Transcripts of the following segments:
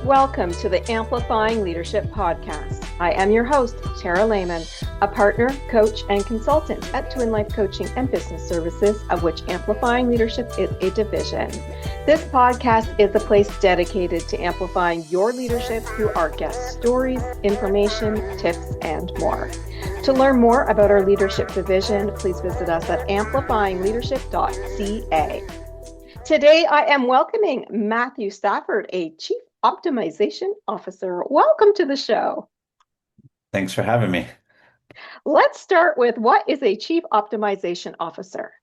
Welcome to the Amplifying Leadership podcast. I am your host, Tara Lehman, a partner, coach, and consultant at Twin Life Coaching and Business Services, of which Amplifying Leadership is a division. This podcast is a place dedicated to amplifying your leadership through our guest stories, information, tips, and more. To learn more about our leadership division, please visit us at amplifyingleadership.ca. Today, I am welcoming Matthew Stafford, a Chief Optimization Officer. Welcome to the show. Thanks for having me. Let's start with, what is a Chief Optimization Officer?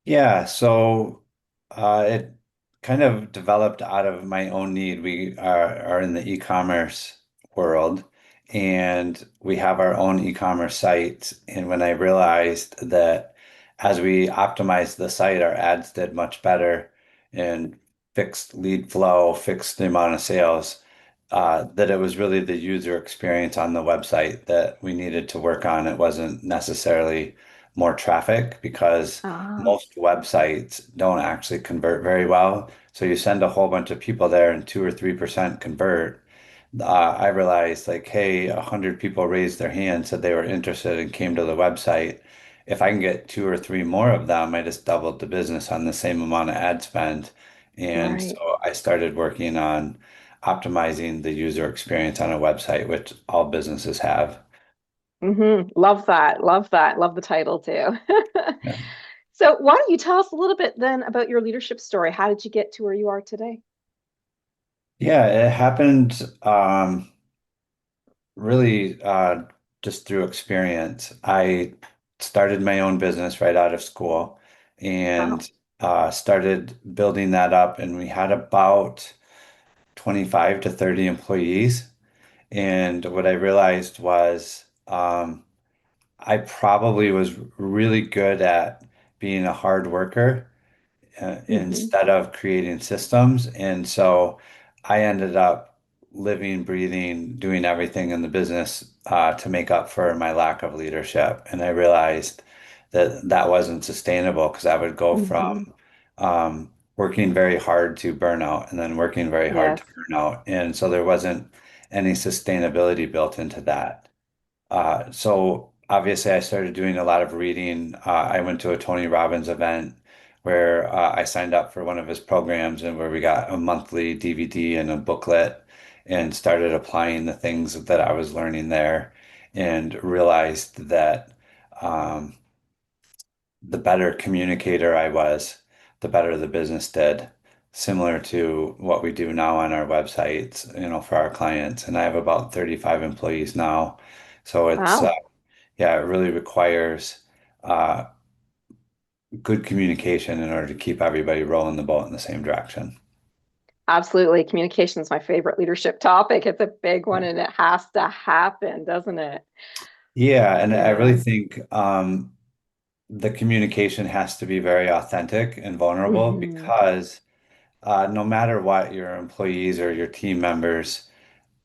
Yeah, so it kind of developed out of my own need. We are in the e-commerce world and we have our own e-commerce site. And when I realized that as we optimized the site, our ads did much better and fixed lead flow, fixed the amount of sales, that it was really the user experience on the website that we needed to work on. It wasn't necessarily more traffic because Ah, most websites don't actually convert very well. So you send a whole bunch of people there and 2 or 3% convert. I realized like, hey, 100 people raised their hand, said they were interested and came to the website. If I can get two or three more of them, I just doubled the business on the same amount of ad spend. And right. so I started working on optimizing the user experience on a website, which all businesses have. Love that. Love that. Love the title too. Yeah. So why don't you tell us a little bit then about your leadership story? How did you get to where you are today? Yeah, it happened really just through experience. I started my own business right out of school Wow. and started building that up, and we had about 25 to 30 employees. And what I realized was I probably was really good at being a hard worker hmm instead of creating systems. And so I ended up living, breathing, doing everything in the business to make up for my lack of leadership. And I realized that that wasn't sustainable because I would go hmm from working very hard to burnout and then working very hard Yes. to burnout. And so there wasn't any sustainability built into that. So obviously, I started doing a lot of reading. I went to a Tony Robbins event where I signed up for one of his programs and where we got a monthly DVD and a booklet and started applying the things that I was learning there and realized that um, the better communicator I was, the better the business did. Similar to what we do now on our websites, for our clients. And I have about 35 employees now. So Wow. yeah, it really requires uh, good communication in order to keep everybody rolling the boat in the same direction. Absolutely. Communication is my favorite leadership topic. It's a big one Yeah. and it has to happen, doesn't it? Yeah, and I really Yeah. think the communication has to be very authentic and vulnerable hmm because no matter what, your employees or your team members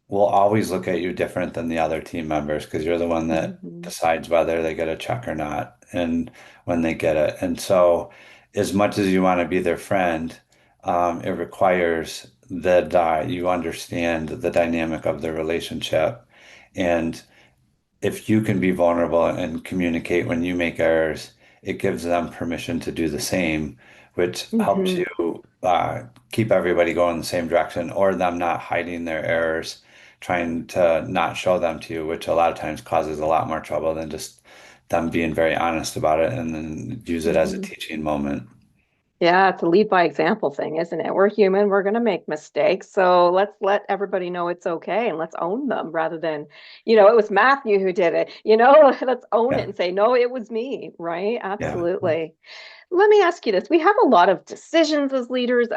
will always look at you different than the other team members because you're the one that hmm decides whether they get a check or not and when they get it. And so, as much as you want to be their friend, it requires that you understand the dynamic of the relationship. And if you can be vulnerable and communicate when you make errors, it gives them permission to do the same, which helps hmm you keep everybody going the same direction or them not hiding their errors, trying to not show them to you, which a lot of times causes a lot more trouble than just them being very honest about it and then use it as a hmm teaching moment. Yeah, it's a lead by example thing, isn't it? We're human, we're going to make mistakes. So let's let everybody know it's okay and let's own them rather than, it was Matthew who did it. Let's own it Yeah. and say, no, it was me, right? Yeah. Absolutely. Let me ask you this. We have a lot of decisions as leaders.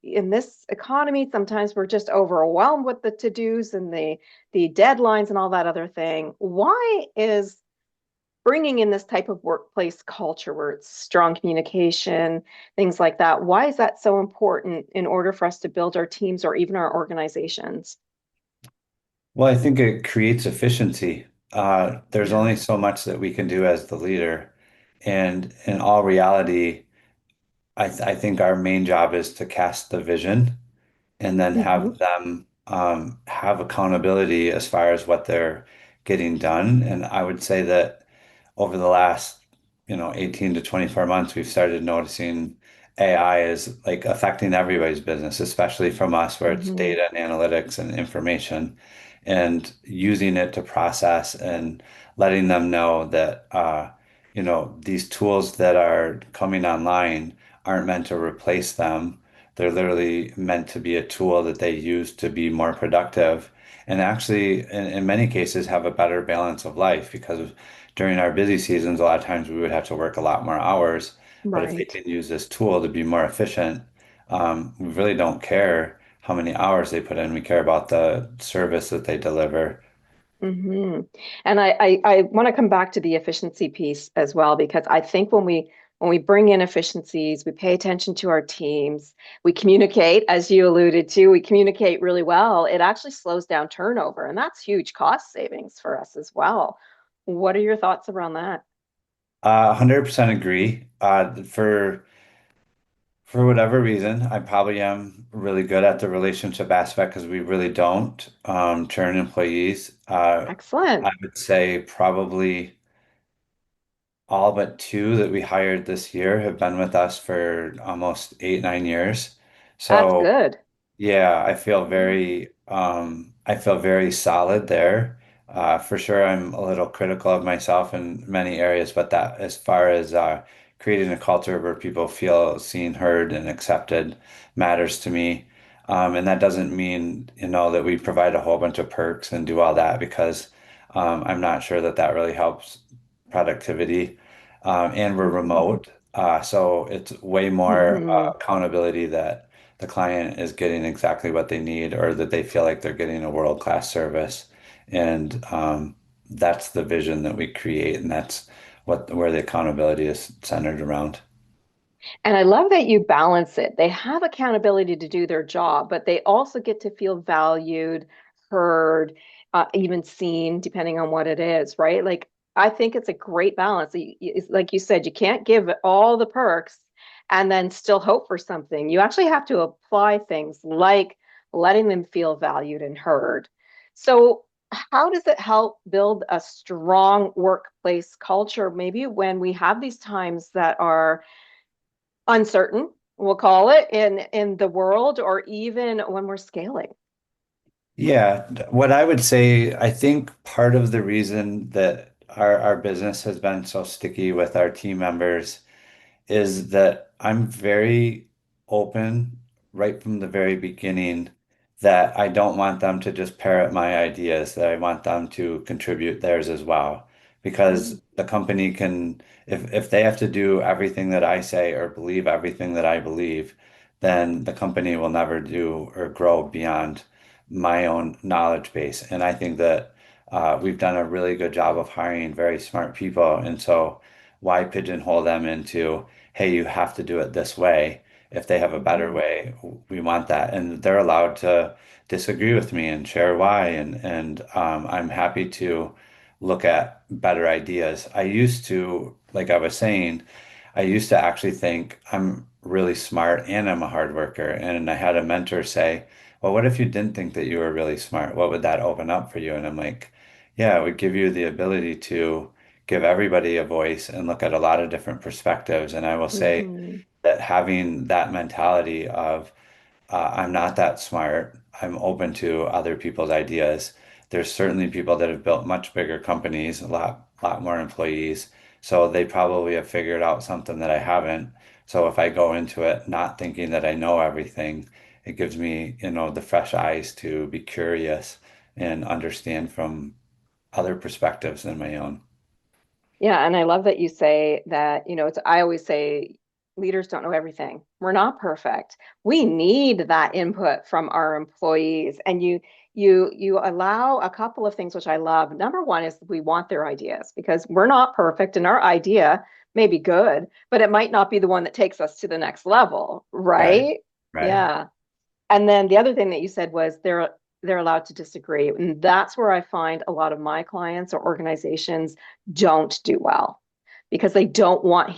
In this economy, sometimes we're just overwhelmed with the to-dos and the deadlines and all that other thing. Why is bringing in this type of workplace culture where it's strong communication, things like that, why is that so important in order for us to build our teams or even our organizations? Well, I think it creates efficiency. There's Yeah. only so much that we can do as the leader. And in all reality, I think our main job is to cast the vision and then Hmm. have them have accountability as far as what they're getting done. And I would say that over the last, 18 to 24 months, we've started noticing AI is like affecting everybody's business, especially from us, where it's Hmm. data and analytics and information, and using it to process and letting them know that, these tools that are coming online aren't meant to replace them. They're literally meant to be a tool that they use to be more productive and actually, in many cases, have a better balance of life because during our busy seasons, a lot of times we would have to work a lot more hours. But if they Right. can use this tool to be more efficient, we really don't care how many hours they put in. We care about the service that they deliver. Hmm. And I want to come back to the efficiency piece as well, because I think when we bring in efficiencies, we pay attention to our teams, we communicate, as you alluded to, we communicate really well. It actually slows down turnover, and that's huge cost savings for us as well. What are your thoughts around that? 100% agree. For whatever reason, I probably am really good at the relationship aspect because we really don't churn employees. I Excellent. would say probably all but two that we hired this year have been with us for almost 8, 9 years. That's So good. yeah, Mhm. I feel very solid there. For sure, I'm a little critical of myself in many areas, but that as far as creating a culture where people feel seen, heard, and accepted matters to me. And that doesn't mean, that we provide a whole bunch of perks and do all that because I'm not sure that that really helps productivity. And we're remote, so it's way more Mhm. accountability that the client is getting exactly what they need or that they feel like they're getting a world-class service. And that's the vision that we create, and that's where the accountability is centered around. And I love that you balance it. They have accountability to do their job, but they also get to feel valued, heard, even seen, depending on what it is, right? Like, I think it's a great balance. It's like you said, you can't give all the perks and then still hope for something. You actually have to apply things like letting them feel valued and heard. So, how does it help build a strong workplace culture? Maybe when we have these times that are uncertain, we'll call it, in the world, or even when we're scaling. Yeah, what I would say, I think part of the reason that our business has been so sticky with our team members is that I'm very open right from the very beginning that I don't want them to just parrot my ideas, that I want them to contribute theirs as well. Mm, Because the company can, if they have to do everything that I say or believe everything that I believe, then the company will never do or grow beyond my own knowledge base. And I think that we've done a really good job of hiring very smart people. And so why pigeonhole them into hey, you have to do it this way. If they have a better mhm, way, we want that. And they're allowed to disagree with me and share why. And I'm happy to look at better ideas. I used to, like I was saying, I used to actually think I'm really smart and I'm a hard worker. And I had a mentor say, well, what if you didn't think that you were really smart? What would that open up for you? And I'm like, yeah, it would give you the ability to give everybody a voice and look at a lot of different perspectives. And I will say mhm. that having that mentality of I'm not that smart, I'm open to other people's ideas. There's certainly people that have built much bigger companies, lot more employees. So they probably have figured out something that I haven't. So if I go into it not thinking that I know everything, it gives me, the fresh eyes to be curious and understand from other perspectives than my own. Yeah, and I love that you say that, I always say leaders don't know everything. We're not perfect. We need that input from our employees. And you allow a couple of things which I love. Number one is we want their ideas because we're not perfect and our idea may be good, but it might not be the one that takes us to the next level, Right. right? Right. Yeah. And then the other thing that you said was they're allowed to disagree. And that's where I find a lot of my clients or organizations don't do well because they don't want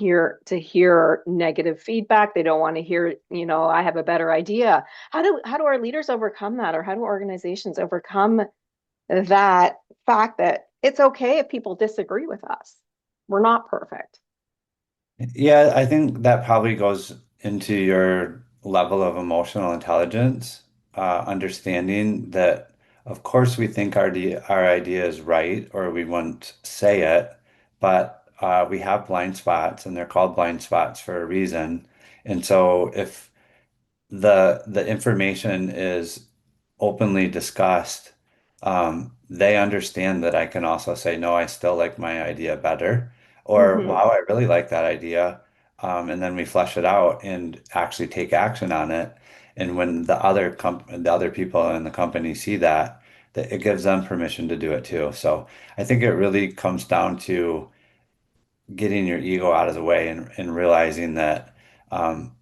to hear negative feedback. They don't want to hear, I have a better idea. How do our leaders overcome that, or how do organizations overcome that fact that it's okay if people disagree with us? We're not perfect. Yeah, I think that probably goes into your level of emotional intelligence, understanding that, of course, we think our idea is right, or we wouldn't say it, but we have blind spots, and they're called blind spots for a reason. And so, if the information is openly discussed, they understand that I can also say, no, I still like my idea better, or Hmm. wow, I really like that idea. And then we flesh it out and actually take action on it. And when the other people in the company see that, that it gives them permission to do it too. So I think it really comes down to getting your ego out of the way and realizing that um,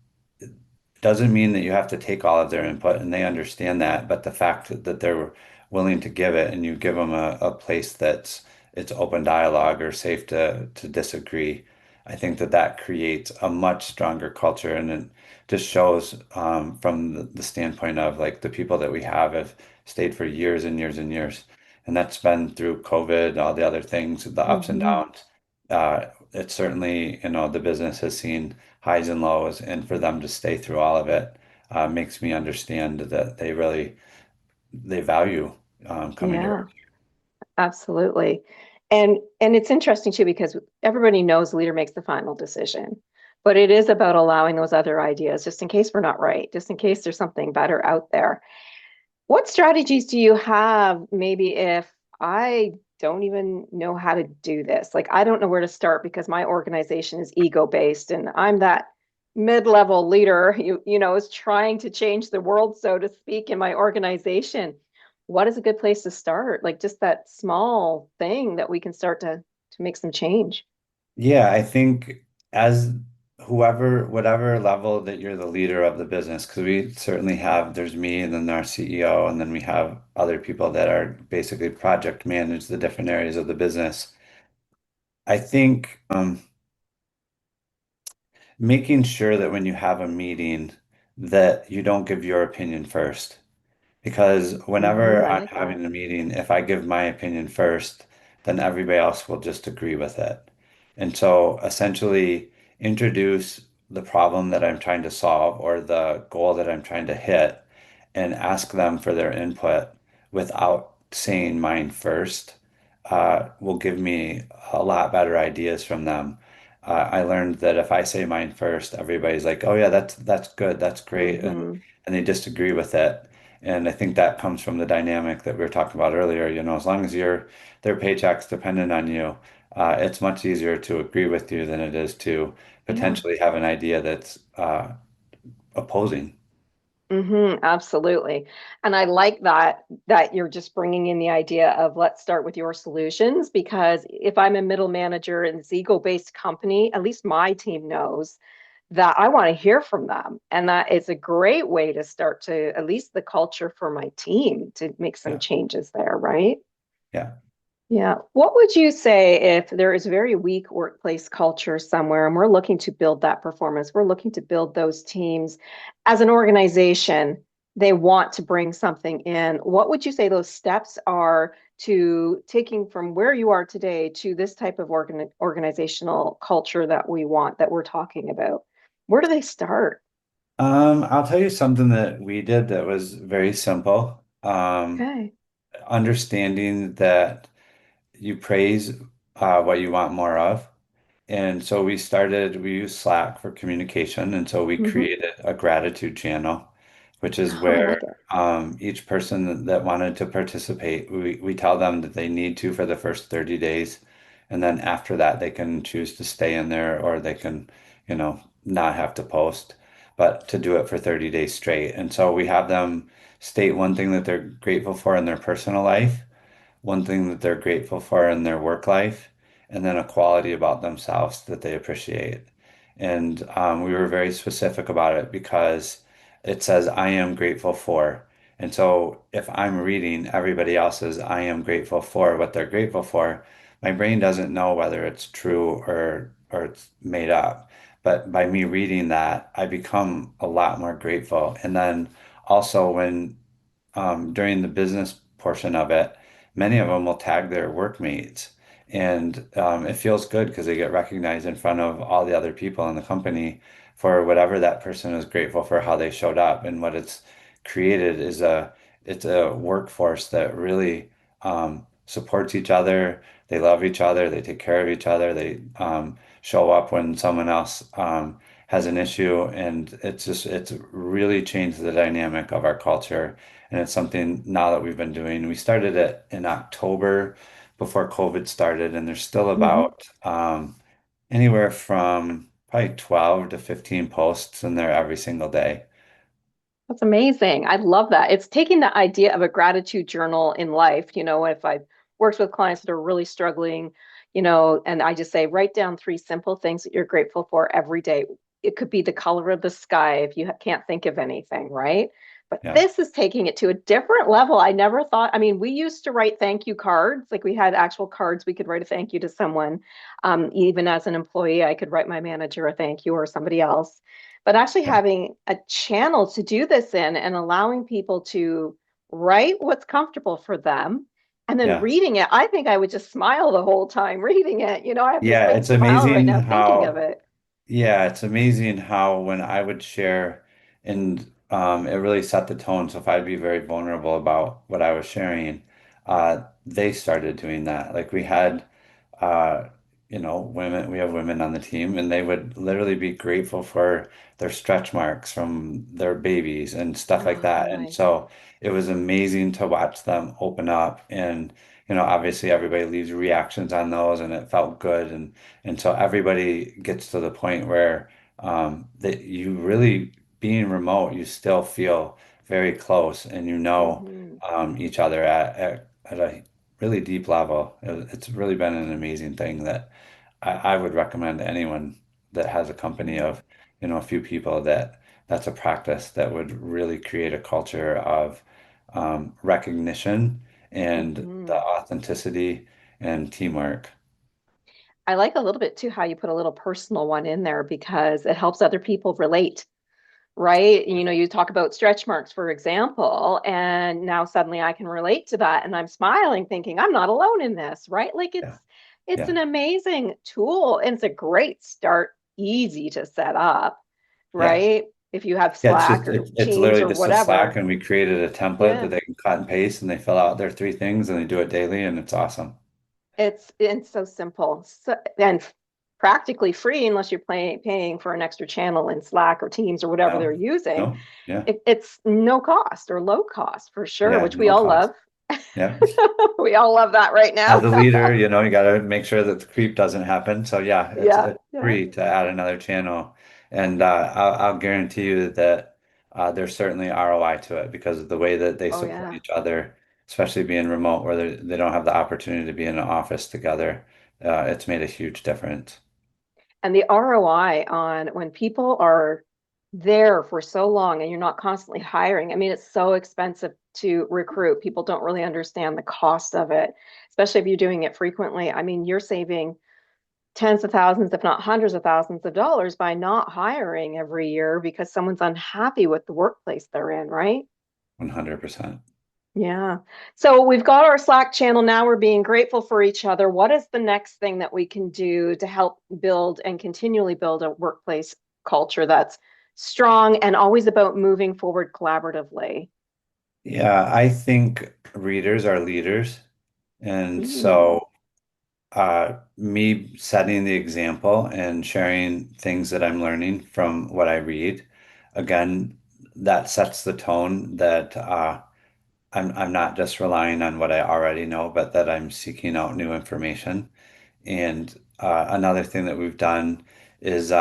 doesn't mean that you have to take all of their input, and they understand that, but the fact that they're willing to give it, and you give them a place that's it's open dialogue or safe to disagree, I think that that creates a much stronger culture, and it just shows from the standpoint of like the people that we have stayed for years and years and years, and that's been through COVID, all the other things, the ups and Hmm. downs. It's certainly, the business has seen highs and lows, and for them to stay through all of it makes me understand that they value coming to Yeah, work. absolutely. And it's interesting too because everybody knows the leader makes the final decision. But it is about allowing those other ideas just in case we're not right, just in case there's something better out there. What strategies do you have maybe if I don't even know how to do this? Like, I don't know where to start because my organization is ego based and I'm that mid-level leader, is trying to change the world, so to speak, in my organization. What is a good place to start? Like just that small thing that we can start to make some change. Yeah, I think as whatever level that you're the leader of the business, because we certainly have, there's me and then our CEO, and then we have other people that are basically project manage the different areas of the business. I think making sure that when you have a meeting that you don't give your opinion first. Because whenever I I'm like that. having a meeting, if I give my opinion first, then everybody else will just agree with it. And so essentially introduce the problem that I'm trying to solve or the goal that I'm trying to hit and ask them for their input without saying mine first, will give me a lot better ideas from them. I learned that if I say mine first, everybody's like, "Oh yeah, that's good, that's great," Hmm. and they disagree with it. And I think that comes from the dynamic that we were talking about earlier. As long as their paycheck's dependent on you, it's much easier to agree with you than it is to Yeah. potentially have an idea that's opposing. Absolutely. And I like that you're just bringing in the idea of let's start with your solutions because if I'm a middle manager in this ego-based company, at least my team knows that I want to hear from them. And that is a great way to start to at least the culture for my team to make some Yeah, changes there, right? yeah. Yeah. What would you say if there is very weak workplace culture somewhere and we're looking to build that performance? We're looking to build those teams as an organization. They want to bring something in. What would you say those steps are to taking from where you are today to this type of organizational culture that we want, that we're talking about? Where do they start? I'll tell you something that we did that was very simple. Okay. Understanding that you praise what you want more of. And so we use Slack for communication. And so we Hmm. created a gratitude channel, which is Oh, I where like it. each person that wanted to participate, we tell them that they need to for the first 30 days. And then after that, they can choose to stay in there or they can, not have to post, but to do it for 30 days straight. And so we have them state one thing that they're grateful for in their personal life, one thing that they're grateful for in their work life, and then a quality about themselves that they appreciate. And we were very specific about it because it says, I am grateful for. And so if I'm reading everybody else's, I am grateful for what they're grateful for, my brain doesn't know whether it's true or it's made up. But by me reading that, I become a lot more grateful. And then also when during the business portion of it, many of them will tag their workmates. And it feels good because they get recognized in front of all the other people in the company for whatever that person is grateful for how they showed up. And what it's created is it's a workforce that really supports each other. They love each other. They take care of each other. They show up when someone else has an issue. And it's really changed the dynamic of our culture. And it's something now that we've been doing. We started it in October before COVID started, and there's still Mhm. about anywhere from probably 12 to 15 posts in there every single day. That's amazing. I love that. It's taking the idea of a gratitude journal in life. If I've worked with clients that are really struggling, and I just say, write down three simple things that you're grateful for every day. It could be the color of the sky if you can't think of anything, right? But Yeah, this is taking it to a different level. I never thought, I mean, we used to write thank you cards. Like we had actual cards we could write a thank you to someone. Even as an employee, I could write my manager a thank you or somebody else. But actually yeah, having a channel to do this in and allowing people to write what's comfortable for them and then yeah. reading it, I think I would just smile the whole time reading it. I have this Yeah, big it's smile right amazing now thinking of how it. Yeah, it's amazing how when I would share and it really set the tone. So if I'd be very vulnerable about what I was sharing, they started doing that. Like we had uh, we have women on the team and they would literally be grateful for their stretch marks from their babies and stuff like Oh that. And my. so it was amazing to watch them open up and obviously everybody leaves reactions on those and it felt good and so everybody gets to the point where that you really being remote, you still feel very close and Hmm. each other at a really deep level. It's really been an amazing thing that I would recommend to anyone that has a company Hmm. of, a few people that's a practice that would really create a culture of recognition and the Hmm. authenticity and teamwork. I like a little bit too how you put a little personal one in there because it helps other people relate, right? You talk about stretch marks, for example, and now suddenly I can relate to that and I'm smiling thinking I'm not alone in this, right? Like Yeah, it's yeah, an amazing tool and it's a great start, easy to set up, yeah. right? If you have Yeah, it's Slack just or it's Teams literally or just a Slack whatever. and we created a template Yeah. that they can cut and paste and they fill out their three things and they do it daily and it's awesome. It's so simple. And practically free unless you're paying for an extra channel in Slack or Teams or whatever they're No, using. no, yeah, It's no cost or low cost for sure, yeah, which we no all cost. love. Yeah. We all love that right As now. a leader, you got to make sure that the creep doesn't happen. So yeah, Yeah, it's yeah. free to add another channel, and I'll guarantee you that there's certainly ROI to it because of the way that they Oh support yeah. each other, especially being remote where they don't have the opportunity to be in an office together. It's made a huge difference. And the ROI on when people are there for so long and you're not constantly hiring. I mean, it's so expensive to recruit. People don't really understand the cost of it, especially if you're doing it frequently. I mean, you're saving tens of thousands, if not hundreds of thousands of dollars by not hiring every year because someone's unhappy with the workplace they're in, right? 100%. Yeah. So we've got our Slack channel now. We're being grateful for each other. What is the next thing that we can do to help build and continually build a workplace culture that's strong and always about moving forward collaboratively? Yeah, I think readers are leaders. And Mm, so me setting the example and sharing things that I'm learning from what I read, again, that sets the tone that I'm not just relying on what I already know, but that I'm seeking out new information. And another thing that we've done is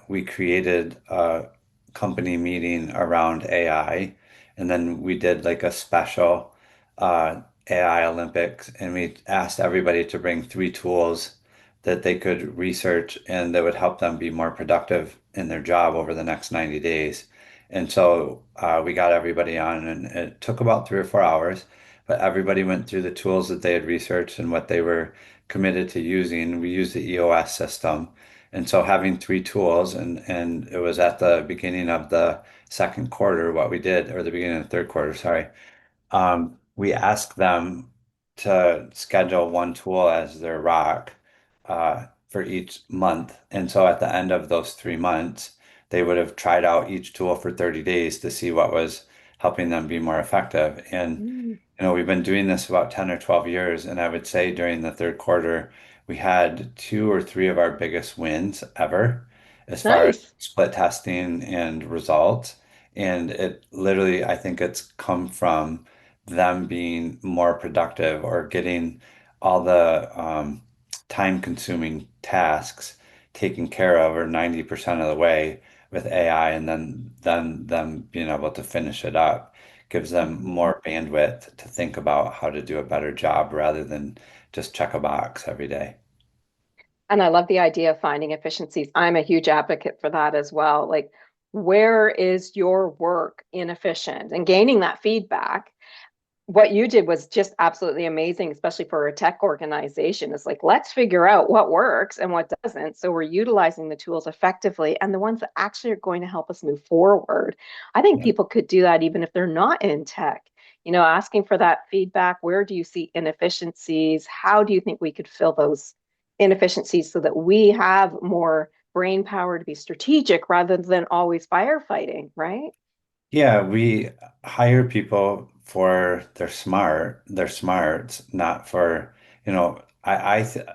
we created a company meeting around AI, and then we did like a special AI Olympics, and we asked everybody to bring three tools that they could research and that would help them be more productive in their job over the next 90 days. And so we got everybody on, and it took about 3 or 4 hours, but everybody went through the tools that they had researched and what they were committed to using. We use the EOS system. And so having three tools, and it was at the beginning of the second quarter what we did, or the beginning of the third quarter, sorry. We asked them to schedule one tool as their rock for each month. And so at the end of those 3 months, they would have tried out each tool for 30 days to see what was helping them be more effective. And Mm, we've been doing this about 10 or 12 years, and I would say during the third quarter, we had two or three of our biggest wins ever as far as nice. split testing and results. And it literally, I think it's come from them being more productive or getting all the time-consuming tasks taken care of, or 90% of the way with AI, and then them being able to finish it up gives them Mhm. more bandwidth to think about how to do a better job rather than just check a box every day. And I love the idea of finding efficiencies. I'm a huge advocate for that as well. Like, where is your work inefficient? And gaining that feedback. What you did was just absolutely amazing, especially for a tech organization. It's like, let's figure out what works and what doesn't. So we're utilizing the tools effectively and the ones that actually are going to help us move forward. I think Yeah. people could do that even if they're not in tech. Asking for that feedback. Where do you see inefficiencies? How do you think we could fill those inefficiencies so that we have more brain power to be strategic rather than always firefighting, right? Yeah, we hire people for their smarts, not for, I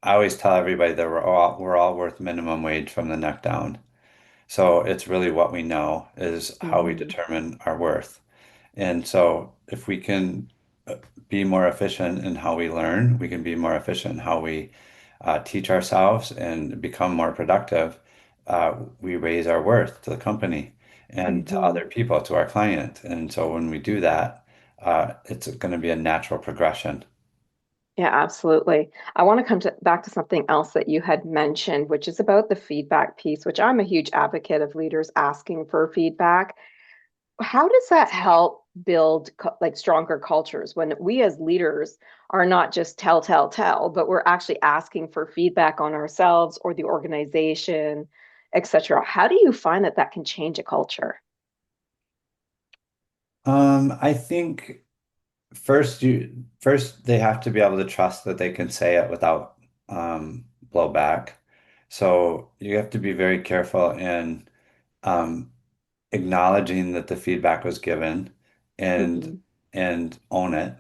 always tell everybody that we're all worth minimum wage from the neck down. So it's really what we know is how we Mhm. determine our worth. And so if we can be more efficient in how we learn, we can be more efficient in how we teach ourselves and become more productive. We raise our worth to the company and to Mhm. other people, to our client. And so when we do that, it's going to be a natural progression. Yeah, absolutely. I want to back to something else that you had mentioned, which is about the feedback piece, which I'm a huge advocate of leaders asking for feedback. How does that help build like stronger cultures when we as leaders are not just tell, but we're actually asking for feedback on ourselves or the organization, etc. How do you find that that can change a culture? I think first they have to be able to trust that they can say it without blowback. So you have to be very careful in um, acknowledging that the feedback was given and Hmm. own it.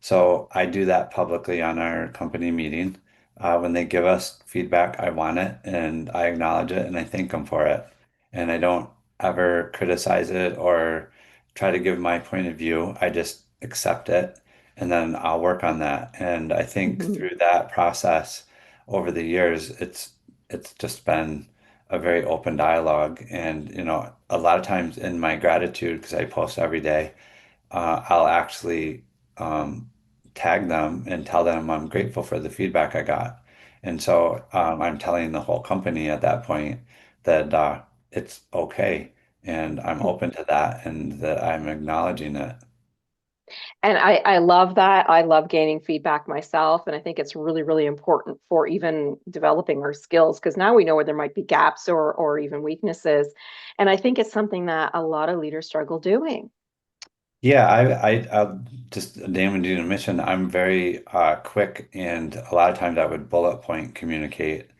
So I do that publicly on our company meeting. When they give us feedback, I want it and I acknowledge it and I thank them for it. And I don't ever criticize it or try to give my point of view. I just accept it and then I'll work on that. And I think Hmm. through that process over the years, it's just been a very open dialogue. And, a lot of times in my gratitude, because I post every day, I'll actually um, tag them and tell them I'm grateful for the feedback I got. And so I'm telling the whole company at that point that it's okay and I'm open to that and that I'm acknowledging it. And I love that. I love gaining feedback myself. And I think it's really, really important for even developing our skills because now we know where there might be gaps or even weaknesses. And I think it's something that a lot of leaders struggle doing. Yeah, I'll just name and do the mission. I'm very quick, and a lot of times I would bullet point communicate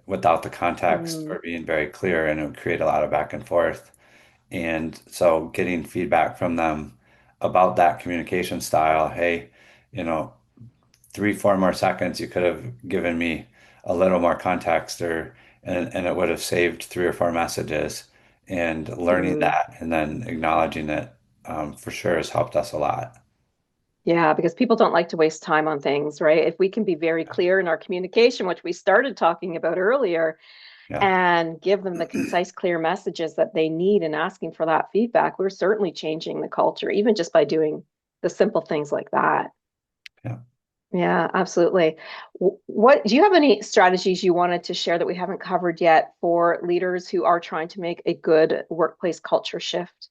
without the context Mm, or being very clear, and it would create a lot of back and forth. And so getting feedback from them about that communication style, hey, you know, 3, 4 more seconds, you could have given me a little more context or and it would have saved 3 or 4 messages. And learning mm. that and then acknowledging it for sure has helped us a lot. Yeah, because people don't like to waste time on things, right? If we can be very clear in our communication, which we started talking about earlier, Yeah. and give them the concise, clear messages that they need and asking for that feedback, we're certainly changing the culture, even just by doing the simple things like that. Yeah. Yeah, absolutely. What do you have any strategies you wanted to share that we haven't covered yet for leaders who are trying to make a good workplace culture shift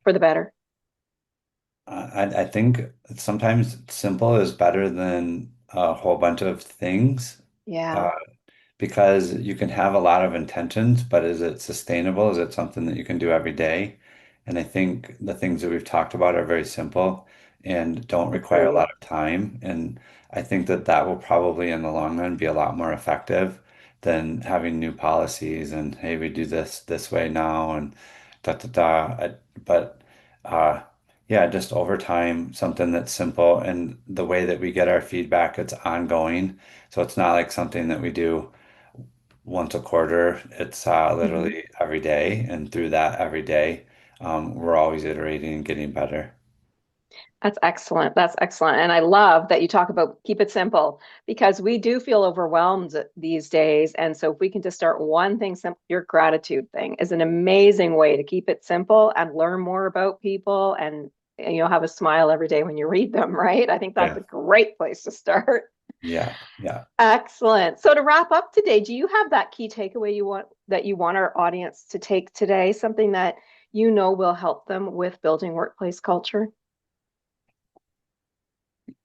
for the better? I think sometimes simple is better than a whole bunch of things. Yeah, Uh, because you can have a lot of intentions, but is it sustainable? Is it something that you can do every day? And I think the things that we've talked about are very simple and don't require a agreed. lot of time. And I think that that will probably in the long run be a lot more effective than having new policies and hey, we do this way now and da da da. But uh, yeah, just over time, something that's simple and the way that we get our feedback, it's ongoing. So it's not like something that we do once a quarter. It's Mhm. literally every day, and through that every day, we're always iterating and getting better. That's excellent. That's excellent. And I love that you talk about keep it simple because we do feel overwhelmed these days. And so if we can just start one thing simple, your gratitude thing is an amazing way to keep it simple and learn more about people and have a smile every day when you read them, right? I think that's Yeah, a great place to start. yeah, yeah. Excellent. So to wrap up today, do you have that key takeaway you want our audience to take today, something that you know will help them with building workplace culture?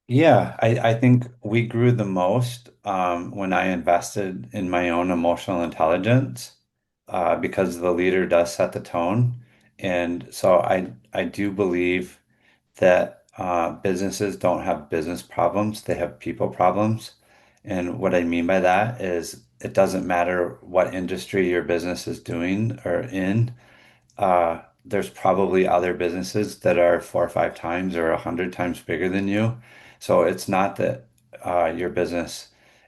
Yeah, I think we grew the most when I invested in my own emotional intelligence because the leader does set the tone. And so I do believe that businesses don't have business problems, they have people problems. And what I mean by that is it doesn't matter what industry your business is doing or in, there's probably other businesses that are 4 or 5 times or 100 times bigger than you. So it's not that your business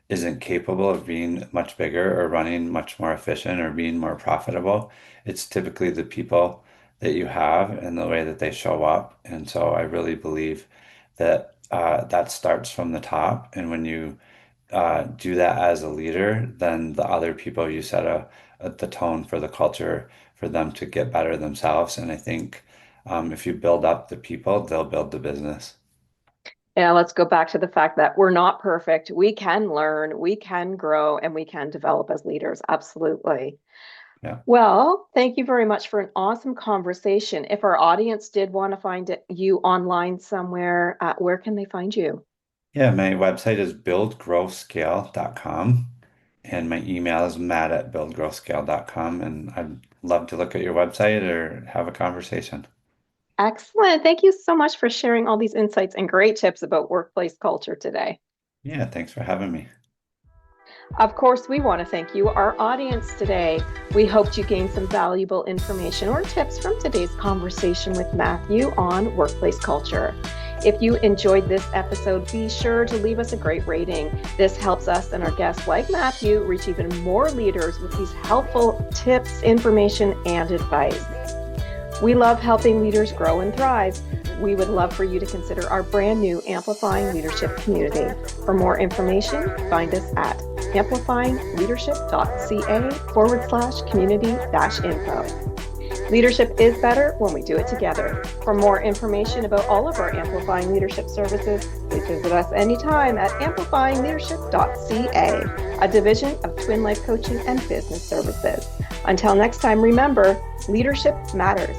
isn't capable of being much bigger or running much more efficient or being more profitable. It's typically the people that you have and the way that they show up. And so I really believe that that starts from the top. And when you do that as a leader, then the other people you set the tone for the culture for them to get better themselves. And I think if you build up the people, they'll build the business. Yeah, let's go back to the fact that we're not perfect. We can learn, we can grow, and we can develop as leaders. Absolutely. Yeah. Well, thank you very much for an awesome conversation. If our audience did want to find you online somewhere, where can they find you? Yeah, my website is buildgrowscale.com and my email is matt@buildgrowscale.com. And I'd love to look at your website or have a conversation. Excellent. Thank you so much for sharing all these insights and great tips about workplace culture today. Yeah, thanks for having me. Of course, we want to thank you, our audience today. We hoped you gained some valuable information or tips from today's conversation with Matthew on workplace culture. If you enjoyed this episode, be sure to leave us a great rating. This helps us and our guests like Matthew reach even more leaders with these helpful tips, information, and advice. We love helping leaders grow and thrive. We would love for you to consider our brand new Amplifying Leadership community. For more information, find us at amplifyingleadership.ca/community-info. Leadership is better when we do it together. For more information about all of our Amplifying Leadership services, please visit us anytime at amplifyingleadership.ca, a division of Twin Life Coaching and Business Services. Until next time, remember, leadership matters.